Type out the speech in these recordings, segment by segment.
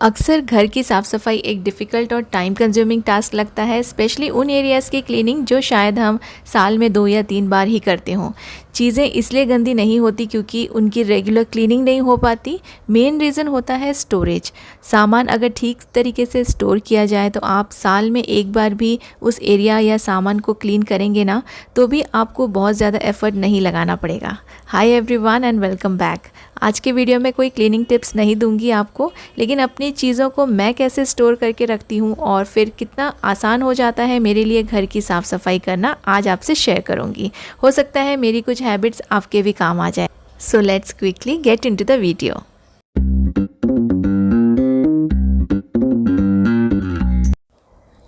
अक्सर घर की साफ़ सफाई एक डिफ़िकल्ट और टाइम कंज्यूमिंग टास्क लगता है, स्पेशली उन एरियाज़ की क्लीनिंग जो शायद हम साल में 2 या 3 बार ही करते हों। चीज़ें इसलिए गंदी नहीं होती क्योंकि उनकी रेगुलर क्लीनिंग नहीं हो पाती। मेन रीज़न होता है स्टोरेज। सामान अगर ठीक तरीके से स्टोर किया जाए तो आप साल में एक बार भी उस एरिया या सामान को क्लीन करेंगे ना, तो भी आपको बहुत ज़्यादा एफर्ट नहीं लगाना पड़ेगा। Hi everyone and welcome back. आज के वीडियो में कोई क्लीनिंग टिप्स नहीं दूंगी आपको, लेकिन अपनी चीज़ों को मैं कैसे स्टोर करके रखती हूँ और फिर कितना आसान हो जाता है मेरे लिए घर की साफ़ सफाई करना, आज आपसे शेयर करूँगी। हो सकता है मेरी कुछ हैबिट्स आपके भी काम आ जाए। So let's quickly get into the video.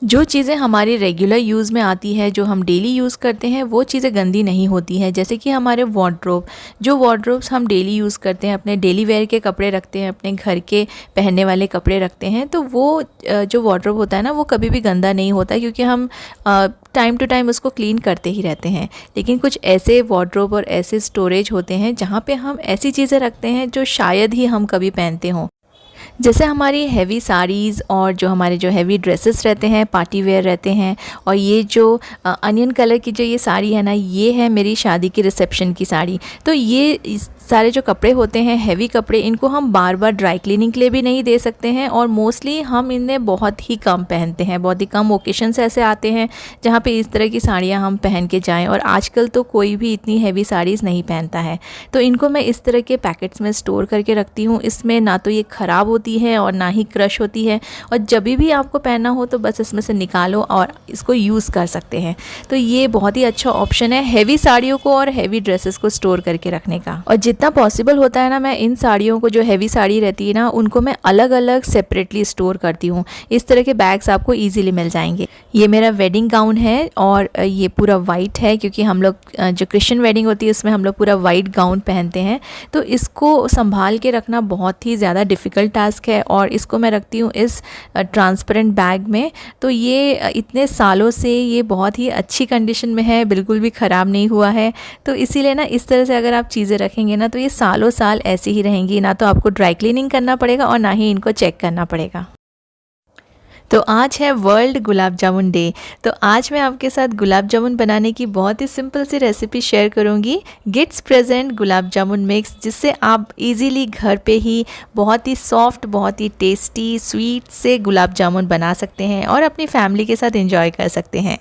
जो चीज़ें हमारे रेगुलर यूज़ में आती है, जो हम डेली यूज़ करते हैं, वो चीज़ें गंदी नहीं होती हैं। जैसे कि हमारे वार्डरोब, जो वार्डरोब्स हम डेली यूज़ करते हैं, अपने डेली वेयर के कपड़े रखते हैं, अपने घर के पहनने वाले कपड़े रखते हैं, तो वो जो वार्डरोब होता है ना, वो कभी भी गंदा नहीं होता क्योंकि हम टाइम टू टाइम उसको क्लीन करते ही रहते हैं। लेकिन कुछ ऐसे वार्डरोब और ऐसे स्टोरेज होते हैं जहाँ पे हम ऐसी चीज़ें रखते हैं जो शायद ही हम कभी पहनते हों। जैसे हमारी हैवी साड़ीज़ और जो हमारे जो हैवी ड्रेसेस रहते हैं, पार्टी वेयर रहते हैं। और ये जो अनियन कलर की जो ये साड़ी है ना, ये है मेरी शादी की रिसेप्शन की साड़ी। तो ये सारे जो कपड़े होते हैं, हैवी कपड़े, इनको हम बार बार ड्राई क्लीनिंग के लिए भी नहीं दे सकते हैं और मोस्टली हम इन्हें बहुत ही कम पहनते हैं। बहुत ही कम ओकेशंस ऐसे आते हैं जहाँ पे इस तरह की साड़ियाँ हम पहन के जाएं, और आजकल तो कोई भी इतनी हैवी साड़ीज़ नहीं पहनता है। तो इनको मैं इस तरह के पैकेट्स में स्टोर करके रखती हूँ। इसमें ना तो ये ख़राब होती है और ना ही क्रश होती है, और जब भी आपको पहनना हो तो बस इसमें से निकालो और इसको यूज़ कर सकते हैं। तो ये बहुत ही अच्छा ऑप्शन है हैवी साड़ियों को और हैवी ड्रेसेस को स्टोर करके रखने का। और जितना पॉसिबल होता है ना, मैं इन साड़ियों को, जो हैवी साड़ी रहती है ना, उनको मैं अलग अलग सेपरेटली स्टोर करती हूँ। इस तरह के बैग्स आपको ईजिली मिल जाएंगे। ये मेरा वेडिंग गाउन है और ये पूरा वाइट है क्योंकि हम लोग जो क्रिश्चियन वेडिंग होती है उसमें हम लोग पूरा वाइट गाउन पहनते हैं। तो इसको संभाल के रखना बहुत ही ज़्यादा डिफ़िकल्ट टास्क है और इसको मैं रखती हूँ इस ट्रांसपेरेंट बैग में। तो ये इतने सालों से ये बहुत ही अच्छी कंडीशन में है, बिल्कुल भी ख़राब नहीं हुआ है। तो इसीलिए ना, इस तरह से अगर आप चीज़ें रखेंगे ना, तो ये सालों साल ऐसी ही रहेंगी। ना तो आपको ड्राई क्लीनिंग करना पड़ेगा और ना ही इनको चेक करना पड़ेगा। तो आज है वर्ल्ड गुलाब जामुन डे। तो आज मैं आपके साथ गुलाब जामुन बनाने की बहुत ही सिंपल सी रेसिपी शेयर करूंगी। गिट्स प्रेजेंट गुलाब जामुन मिक्स, जिससे आप इजीली घर पे ही बहुत ही सॉफ्ट, बहुत ही टेस्टी स्वीट से गुलाब जामुन बना सकते हैं और अपनी फैमिली के साथ एंजॉय कर सकते हैं।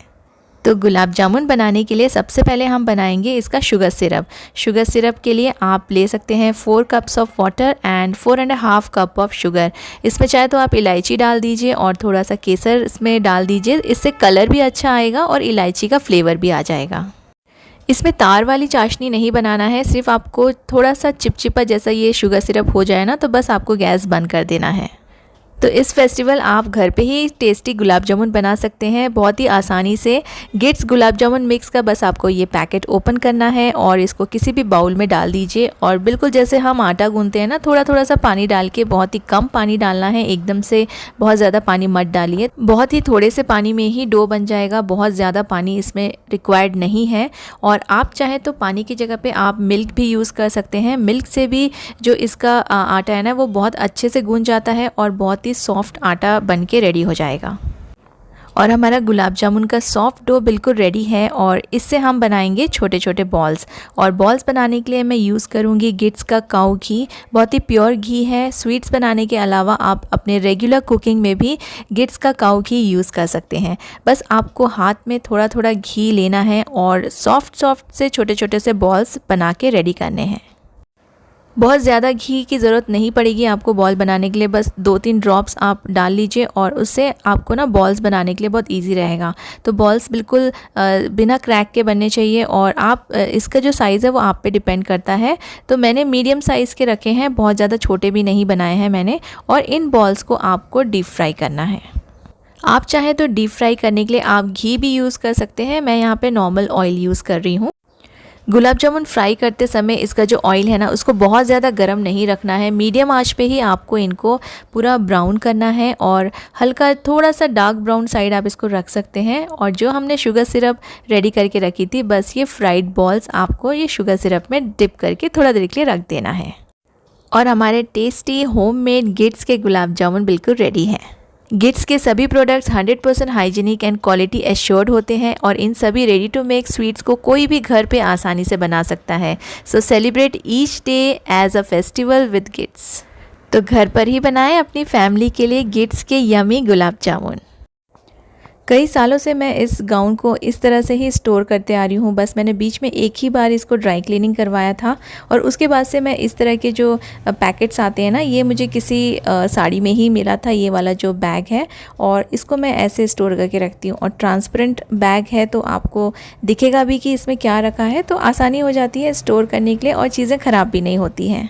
तो गुलाब जामुन बनाने के लिए सबसे पहले हम बनाएंगे इसका शुगर सिरप। शुगर सिरप के लिए आप ले सकते हैं 4 cups of water and 4.5 cup of sugar. इसमें चाहे तो आप इलायची डाल दीजिए और थोड़ा सा केसर इसमें डाल दीजिए, इससे कलर भी अच्छा आएगा और इलायची का फ्लेवर भी आ जाएगा। इसमें तार वाली चाशनी नहीं बनाना है, सिर्फ आपको थोड़ा सा चिपचिपा जैसा ये शुगर सिरप हो जाए ना, तो बस आपको गैस बंद कर देना है। तो इस फेस्टिवल आप घर पे ही टेस्टी गुलाब जामुन बना सकते हैं बहुत ही आसानी से। गिट्स गुलाब जामुन मिक्स का बस आपको ये पैकेट ओपन करना है और इसको किसी भी बाउल में डाल दीजिए और बिल्कुल जैसे हम आटा गूंथते हैं ना, थोड़ा थोड़ा सा पानी डाल के, बहुत ही कम पानी डालना है, एकदम से बहुत ज़्यादा पानी मत डालिए। बहुत ही थोड़े से पानी में ही डो बन जाएगा, बहुत ज़्यादा पानी इसमें रिक्वायर्ड नहीं है। और आप चाहें तो पानी की जगह पे आप मिल्क भी यूज़ कर सकते हैं। मिल्क से भी जो इसका आटा है ना, वो बहुत अच्छे से गूंथ जाता है और बहुत सॉफ्ट आटा बन के रेडी हो जाएगा। और हमारा गुलाब जामुन का सॉफ्ट डो बिल्कुल रेडी है और इससे हम बनाएंगे छोटे छोटे बॉल्स। और बॉल्स बनाने के लिए मैं यूज़ करूँगी गिट्स का काऊ घी। बहुत ही प्योर घी है। स्वीट्स बनाने के अलावा आप अपने रेगुलर कुकिंग में भी गिट्स का काऊ घी यूज़ कर सकते हैं। बस आपको हाथ में थोड़ा थोड़ा घी लेना है और सॉफ्ट से छोटे छोटे से बॉल्स बना के रेडी करने हैं। बहुत ज़्यादा घी की ज़रूरत नहीं पड़ेगी आपको बॉल बनाने के लिए, बस 2-3 ड्रॉप्स आप डाल लीजिए और उससे आपको ना बॉल्स बनाने के लिए बहुत इजी रहेगा। तो बॉल्स बिल्कुल बिना क्रैक के बनने चाहिए और आप इसका जो साइज़ है वो आप पे डिपेंड करता है। तो मैंने मीडियम साइज़ के रखे हैं, बहुत ज़्यादा छोटे भी नहीं बनाए हैं मैंने। और इन बॉल्स को आपको डीप फ्राई करना है। आप चाहें तो डीप फ्राई करने के लिए आप घी भी यूज़ कर सकते हैं, मैं यहाँ पे नॉर्मल ऑयल यूज़ कर रही हूँ। गुलाब जामुन फ्राई करते समय इसका जो ऑयल है ना, उसको बहुत ज़्यादा गर्म नहीं रखना है। मीडियम आंच पे ही आपको इनको पूरा ब्राउन करना है और हल्का थोड़ा सा डार्क ब्राउन साइड आप इसको रख सकते हैं। और जो हमने शुगर सिरप रेडी करके रखी थी, बस ये फ्राइड बॉल्स आपको ये शुगर सिरप में डिप करके थोड़ा देर के लिए रख देना है। और हमारे टेस्टी होममेड गिट्स के गुलाब जामुन बिल्कुल रेडी हैं। गिट्स के सभी products 100% hygienic and quality assured होते हैं और इन सभी रेडी टू मेक स्वीट्स को कोई भी घर पे आसानी से बना सकता है। So celebrate each day as a festival with gifts. तो घर पर ही बनाएं अपनी फैमिली के लिए गिट्स के यमी गुलाब जामुन। कई सालों से मैं इस गाउन को इस तरह से ही स्टोर करते आ रही हूँ। बस मैंने बीच में एक ही बार इसको ड्राई क्लीनिंग करवाया था और उसके बाद से मैं इस तरह के जो पैकेट्स आते हैं ना, ये मुझे किसी साड़ी में ही मिला था, ये वाला जो बैग है, और इसको मैं ऐसे स्टोर करके रखती हूँ। और ट्रांसपेरेंट बैग है तो आपको दिखेगा भी कि इसमें क्या रखा है, तो आसानी हो जाती है स्टोर करने के लिए और चीज़ें ख़राब भी नहीं होती हैं।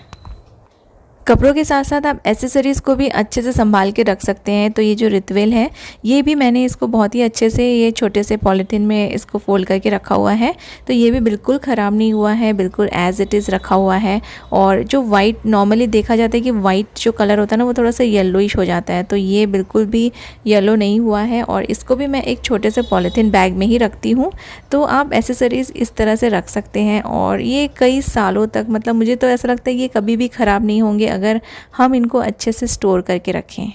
कपड़ों के साथ साथ आप एसेसरीज़ को भी अच्छे से संभाल के रख सकते हैं। तो ये जो रितवेल है, ये भी मैंने इसको बहुत ही अच्छे से ये छोटे से पॉलीथीन में इसको फोल्ड करके रखा हुआ है। तो ये भी बिल्कुल ख़राब नहीं हुआ है, बिल्कुल एज़ इट इज़ रखा हुआ है। और जो वाइट नॉर्मली देखा जाता है कि वाइट जो कलर होता है ना, वो थोड़ा सा येलोइश हो जाता है, तो ये बिल्कुल भी येलो नहीं हुआ है। और इसको भी मैं एक छोटे से पॉलीथीन बैग में ही रखती हूँ। तो आप एसेसरीज़ इस तरह से रख सकते हैं और ये कई सालों तक, मतलब मुझे तो ऐसा लगता है ये कभी भी ख़राब नहीं होंगे अगर हम इनको अच्छे से स्टोर करके रखें।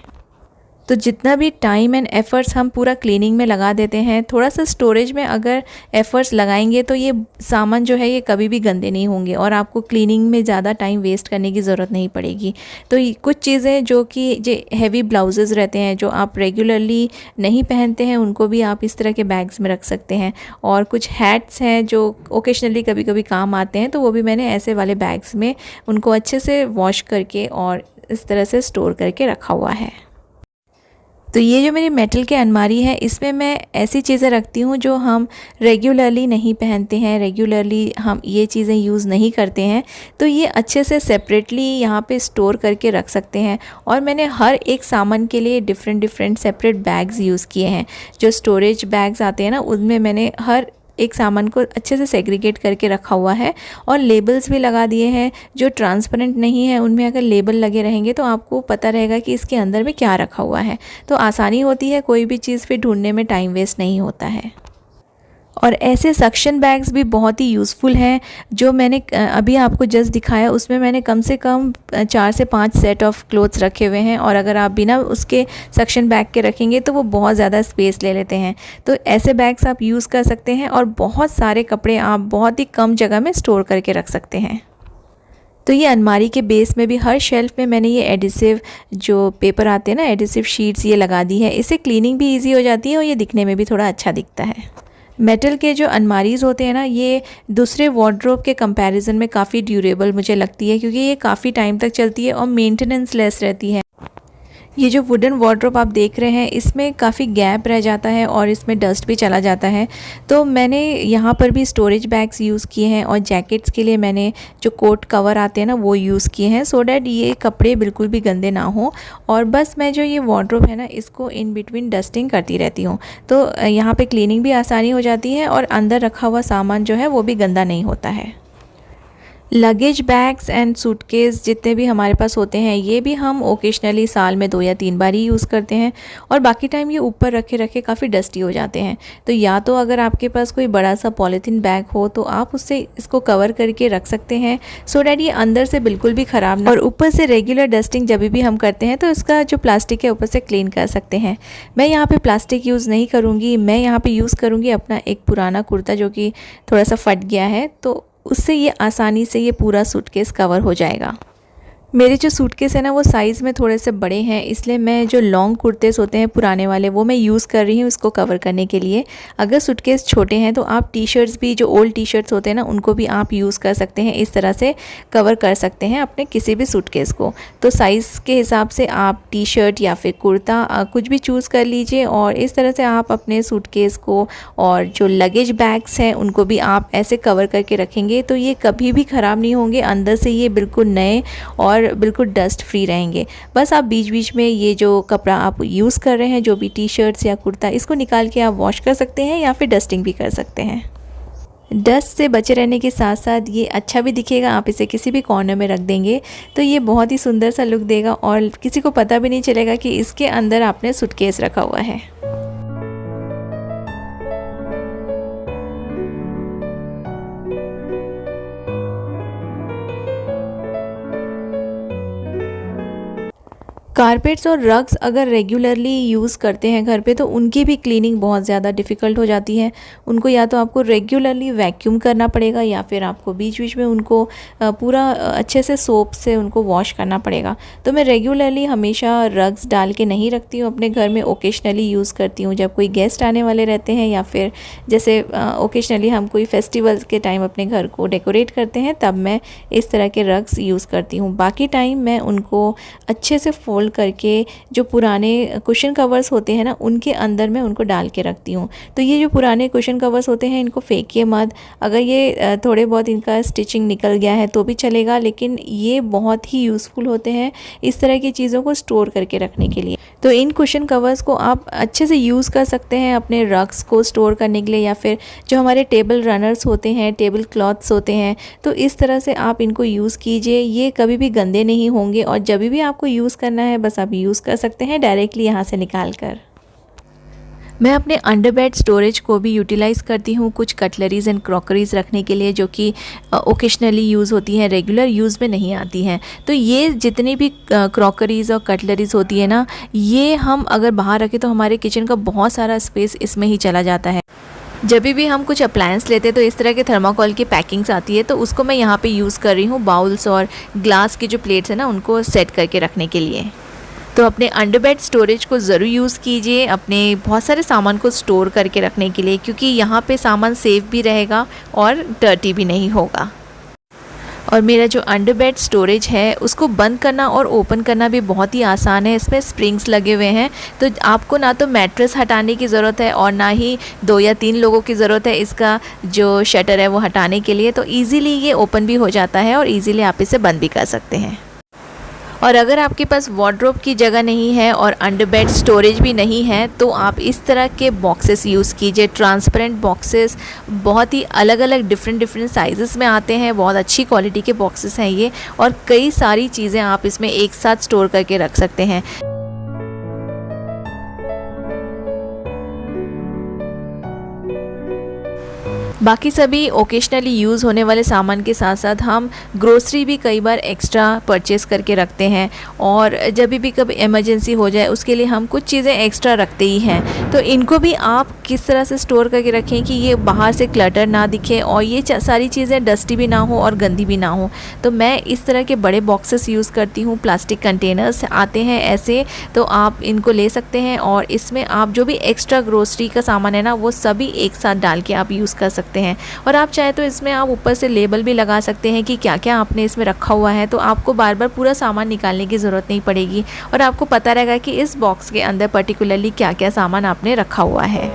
तो जितना भी टाइम एंड एफ़र्ट्स हम पूरा क्लीनिंग में लगा देते हैं, थोड़ा सा स्टोरेज में अगर एफ़र्ट्स लगाएंगे तो ये सामान जो है ये कभी भी गंदे नहीं होंगे और आपको क्लीनिंग में ज़्यादा टाइम वेस्ट करने की ज़रूरत नहीं पड़ेगी। तो कुछ चीज़ें जो कि जो हैवी ब्लाउजेज़ रहते हैं, जो आप रेगुलरली नहीं पहनते हैं, उनको भी आप इस तरह के बैग्स में रख सकते हैं। और कुछ हैट्स हैं जो ओकेजनली कभी कभी काम आते हैं, तो वो भी मैंने ऐसे वाले बैग्स में उनको अच्छे से वॉश करके और इस तरह से स्टोर करके रखा हुआ है। तो ये जो मेरी मेटल की अलमारी है, इसमें मैं ऐसी चीज़ें रखती हूँ जो हम रेगुलरली नहीं पहनते हैं, रेगुलरली हम ये चीज़ें यूज़ नहीं करते हैं, तो ये अच्छे से सेपरेटली यहाँ पे स्टोर करके रख सकते हैं। और मैंने हर एक सामान के लिए डिफरेंट सेपरेट बैग्स यूज़ किए हैं। जो स्टोरेज बैग्स आते हैं ना, उनमें मैंने हर एक सामान को अच्छे से सेग्रीगेट करके रखा हुआ है और लेबल्स भी लगा दिए हैं। जो ट्रांसपेरेंट नहीं है उनमें अगर लेबल लगे रहेंगे तो आपको पता रहेगा कि इसके अंदर में क्या रखा हुआ है, तो आसानी होती है, कोई भी चीज़ फिर ढूंढने में टाइम वेस्ट नहीं होता है। और ऐसे सक्शन बैग्स भी बहुत ही यूज़फुल हैं। जो मैंने अभी आपको जस्ट दिखाया, उसमें मैंने कम से कम 4 से 5 सेट ऑफ क्लोथ्स रखे हुए हैं और अगर आप बिना उसके सक्शन बैग के रखेंगे तो वो बहुत ज़्यादा स्पेस ले लेते हैं। तो ऐसे बैग्स आप यूज़ कर सकते हैं और बहुत सारे कपड़े आप बहुत ही कम जगह में स्टोर करके रख सकते हैं। तो ये अलमारी के बेस में भी हर शेल्फ में मैंने ये एडिसिव जो पेपर आते हैं ना, एडिसिव शीट्स, ये लगा दी है। इससे क्लीनिंग भी ईजी हो जाती है और ये दिखने में भी थोड़ा अच्छा दिखता है। मेटल के जो अलमारीज़ होते हैं ना, ये दूसरे वार्डरोब के कंपैरिजन में काफ़ी ड्यूरेबल मुझे लगती है, क्योंकि ये काफ़ी टाइम तक चलती है और मेंटेनेंस लेस रहती है। ये जो वुडन वार्डरोब आप देख रहे हैं, इसमें काफ़ी गैप रह जाता है और इसमें डस्ट भी चला जाता है। तो मैंने यहाँ पर भी स्टोरेज बैग्स यूज़ किए हैं और जैकेट्स के लिए मैंने जो कोट कवर आते हैं ना, वो यूज़ किए हैं, सो डैट ये कपड़े बिल्कुल भी गंदे ना हो। और बस मैं जो ये वार्डरोब है ना, इसको इन बिटवीन डस्टिंग करती रहती हूँ, तो यहाँ पर क्लीनिंग भी आसानी हो जाती है और अंदर रखा हुआ सामान जो है वो भी गंदा नहीं होता है। लगेज बैग्स एंड सूटकेस जितने भी हमारे पास होते हैं, ये भी हम ओकेशनली साल में 2 या 3 बार ही यूज़ करते हैं और बाकी टाइम ये ऊपर रखे रखे काफ़ी डस्टी हो जाते हैं। तो या तो अगर आपके पास कोई बड़ा सा पॉलीथीन बैग हो तो आप उससे इसको कवर करके रख सकते हैं, सो डैट ये अंदर से बिल्कुल भी ख़राब ना, और ऊपर से रेगुलर डस्टिंग जब भी हम करते हैं तो इसका जो प्लास्टिक है ऊपर से क्लीन कर सकते हैं। मैं यहाँ पर प्लास्टिक यूज़ नहीं करूँगी, मैं यहाँ पर यूज़ करूँगी अपना एक पुराना कुर्ता जो कि थोड़ा सा फट गया है, तो उससे ये आसानी से ये पूरा सूटकेस कवर हो जाएगा। मेरे जो सूटकेस है ना, वो साइज़ में थोड़े से बड़े हैं, इसलिए मैं जो लॉन्ग कुर्तेस होते हैं पुराने वाले, वो मैं यूज़ कर रही हूँ इसको कवर करने के लिए। अगर सूटकेस छोटे हैं तो आप टी शर्ट्स भी, जो ओल्ड टी शर्ट्स होते हैं ना, उनको भी आप यूज़ कर सकते हैं, इस तरह से कवर कर सकते हैं अपने किसी भी सूटकेस को। तो साइज़ के हिसाब से आप टी शर्ट या फिर कुर्ता कुछ भी चूज़ कर लीजिए और इस तरह से आप अपने सूटकेस को और जो लगेज बैग्स हैं उनको भी आप ऐसे कवर करके रखेंगे तो ये कभी भी ख़राब नहीं होंगे, अंदर से ये बिल्कुल नए और बिल्कुल डस्ट फ्री रहेंगे। बस आप बीच बीच में ये जो कपड़ा आप यूज़ कर रहे हैं, जो भी टी शर्ट्स या कुर्ता, इसको निकाल के आप वॉश कर सकते हैं या फिर डस्टिंग भी कर सकते हैं। डस्ट से बचे रहने के साथ साथ ये अच्छा भी दिखेगा। आप इसे किसी भी कॉर्नर में रख देंगे तो ये बहुत ही सुंदर सा लुक देगा और किसी को पता भी नहीं चलेगा कि इसके अंदर आपने सूटकेस रखा हुआ है। कारपेट्स और रग्स अगर रेगुलरली यूज़ करते हैं घर पे तो उनकी भी क्लीनिंग बहुत ज़्यादा डिफ़िकल्ट हो जाती है। उनको या तो आपको रेगुलरली वैक्यूम करना पड़ेगा या फिर आपको बीच बीच में उनको पूरा अच्छे से सोप से उनको वॉश करना पड़ेगा। तो मैं रेगुलरली हमेशा रग्स डाल के नहीं रखती हूँ अपने घर में, ओकेशनली यूज़ करती हूँ जब कोई गेस्ट आने वाले रहते हैं या फिर जैसे ओकेशनली हम कोई फेस्टिवल्स के टाइम अपने घर को डेकोरेट करते हैं तब मैं इस तरह के रग्स यूज़ करती हूँ। बाकी टाइम मैं उनको अच्छे से फोल्ड करके जो पुराने कुशन कवर्स होते हैं ना उनके अंदर मैं उनको डाल के रखती हूँ। तो ये जो पुराने कुशन कवर्स होते हैं इनको फेंकिए मत। अगर ये थोड़े बहुत इनका स्टिचिंग निकल गया है तो भी चलेगा, लेकिन ये बहुत ही यूज़फुल होते हैं इस तरह की चीज़ों को स्टोर करके रखने के लिए। तो इन कुशन कवर्स को आप अच्छे से यूज़ कर सकते हैं अपने रग्स को स्टोर करने के लिए, या फिर जो हमारे टेबल रनर्स होते हैं, टेबल क्लॉथ्स होते हैं, तो इस तरह से आप इनको यूज़ कीजिए। ये कभी भी गंदे नहीं होंगे और जब भी आपको यूज़ करना है बस आप यूज़ कर सकते हैं डायरेक्टली यहाँ से निकाल कर। मैं अपने अंडर बेड स्टोरेज को भी यूटिलाइज़ करती हूँ कुछ कटलरीज़ एंड क्रॉकरीज़ रखने के लिए जो कि ओकेशनली यूज़ होती हैं, रेगुलर यूज़ में नहीं आती हैं। तो ये जितनी भी क्रॉकरीज़ और कटलरीज़ होती है ना, ये हम अगर बाहर रखें तो हमारे किचन का बहुत सारा स्पेस इसमें ही चला जाता है। जब भी हम कुछ अप्लायंस लेते हैं तो इस तरह के थर्माकोल की पैकिंग्स आती है, तो उसको मैं यहाँ पे यूज़ कर रही हूँ बाउल्स और ग्लास की जो प्लेट्स है ना उनको सेट करके रखने के लिए। तो अपने अंडर बेड स्टोरेज को ज़रूर यूज़ कीजिए अपने बहुत सारे सामान को स्टोर करके रखने के लिए, क्योंकि यहाँ पे सामान सेफ भी रहेगा और डर्टी भी नहीं होगा। और मेरा जो अंडर बेड स्टोरेज है उसको बंद करना और ओपन करना भी बहुत ही आसान है। इसमें स्प्रिंग्स लगे हुए हैं, तो आपको ना तो मैट्रेस हटाने की ज़रूरत है और ना ही 2 या 3 लोगों की ज़रूरत है इसका जो शटर है वो हटाने के लिए। तो ईज़िली ये ओपन भी हो जाता है और ईज़िली आप इसे बंद भी कर सकते हैं। और अगर आपके पास वार्डरोब की जगह नहीं है और अंडर बेड स्टोरेज भी नहीं है तो आप इस तरह के बॉक्सेस यूज़ कीजिए। ट्रांसपेरेंट बॉक्सेस बहुत ही अलग अलग डिफरेंट साइज़ेस में आते हैं, बहुत अच्छी क्वालिटी के बॉक्सेस हैं ये, और कई सारी चीज़ें आप इसमें एक साथ स्टोर करके रख सकते हैं। बाकी सभी ओकेशनली यूज़ होने वाले सामान के साथ साथ हम ग्रोसरी भी कई बार एक्स्ट्रा परचेज़ करके रखते हैं, और जब भी कभी इमरजेंसी हो जाए उसके लिए हम कुछ चीज़ें एक्स्ट्रा रखते ही हैं। तो इनको भी आप किस तरह से स्टोर करके रखें कि ये बाहर से क्लटर ना दिखे और ये सारी चीज़ें डस्टी भी ना हो और गंदी भी ना हो। तो मैं इस तरह के बड़े बॉक्सेस यूज़ करती हूँ, प्लास्टिक कंटेनर्स आते हैं ऐसे, तो आप इनको ले सकते हैं और इसमें आप जो भी एक्स्ट्रा ग्रोसरी का सामान है ना वो सभी एक साथ डाल के आप यूज़ कर सकते हैं। और आप चाहे तो इसमें आप ऊपर से लेबल भी लगा सकते हैं कि क्या क्या आपने इसमें रखा हुआ है, तो आपको बार बार पूरा सामान निकालने की ज़रूरत नहीं पड़ेगी और आपको पता रहेगा कि इस बॉक्स के अंदर पर्टिकुलरली क्या क्या सामान आपने रखा हुआ है।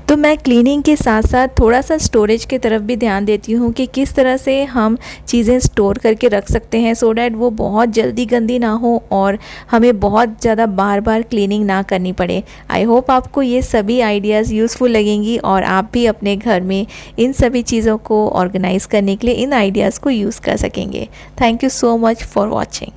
तो मैं क्लीनिंग के साथ साथ थोड़ा सा स्टोरेज की तरफ भी ध्यान देती हूँ कि किस तरह से हम चीज़ें स्टोर करके रख सकते हैं सो डैट वो बहुत जल्दी गंदी ना हो और हमें बहुत ज़्यादा बार बार क्लीनिंग ना करनी पड़े। आई होप आपको ये सभी आइडियाज़ यूज़फुल लगेंगी और आप भी अपने घर में इन सभी चीज़ों को ऑर्गेनाइज़ करने के लिए इन आइडियाज़ को यूज़ कर सकेंगे। Thank you so much for watching.